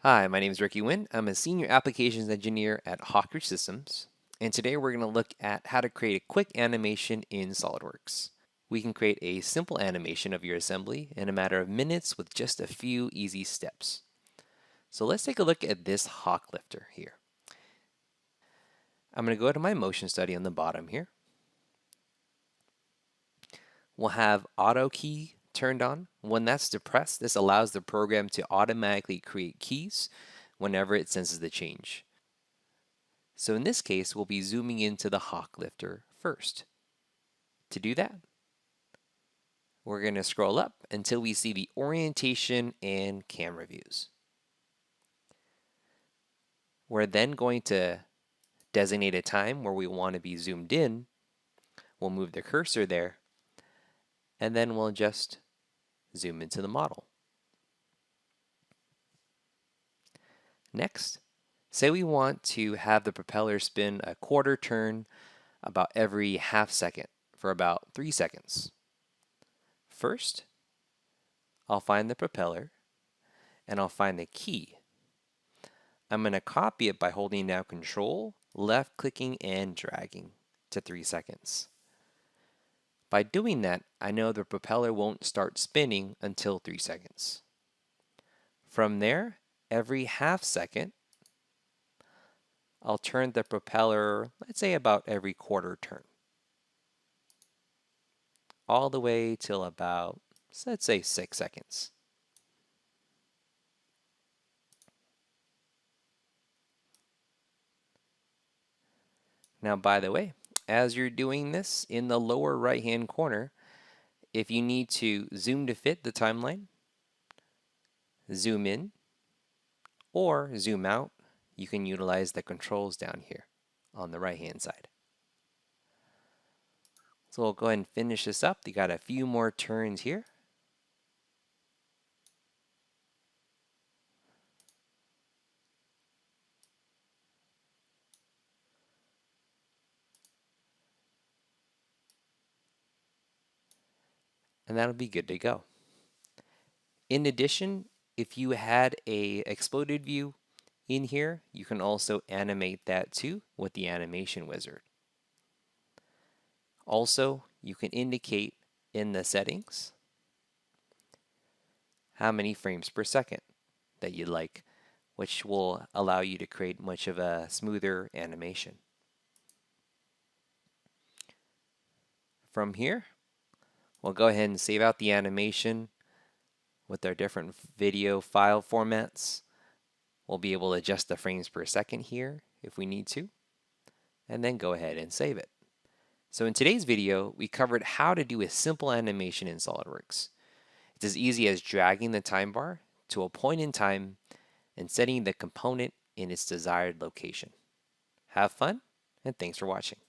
Hi, my name is Ricky Nguyen. I'm a Senior Applications Engineer at Hawker Systems, and today we're going to look at how to create a quick animation in SOLIDWORKS. We can create a simple animation of your assembly in a matter of minutes with just a few easy steps. So let's take a look at this hawk lifter here. I'm going to go to my motion study on the bottom here. We'll have Autokey turned on. When that's depressed, this allows the program to automatically create keys whenever it senses the change. So in this case, we'll be zooming into the hawk lifter first. To do that, we're going to scroll up until we see the orientation and camera views. We're then going to designate a time where we want to be zoomed in. We'll move the cursor there, and then we'll just zoom into the model. Next, say we want to have the propeller spin a quarter turn about every half second for about 3 seconds. First, I'll find the propeller and I'll find the key. I'm going to copy it by holding down Control, left clicking, and dragging to 3 seconds. By doing that, I know the propeller won't start spinning until 3 seconds. From there, every half second, I'll turn the propeller, let's say about every quarter turn, all the way till about, let's say 6 seconds. Now, by the way, as you're doing this, in the lower right-hand corner, if you need to zoom to fit the timeline, zoom in, or zoom out, you can utilize the controls down here on the right-hand side. So we'll go ahead and finish this up. You got a few more turns here. And that'll be good to go. In addition, if you had a exploded view in here, you can also animate that too with the animation wizard. Also, you can indicate in the settings how many frames per second that you'd like, which will allow you to create much of a smoother animation. From here, we'll go ahead and save out the animation with our different video file formats. We'll be able to adjust the frames per second here if we need to, and then go ahead and save it. So in today's video, we covered how to do a simple animation in SOLIDWORKS. It's as easy as dragging the time bar to a point in time and setting the component in its desired location. Have fun, and thanks for watching.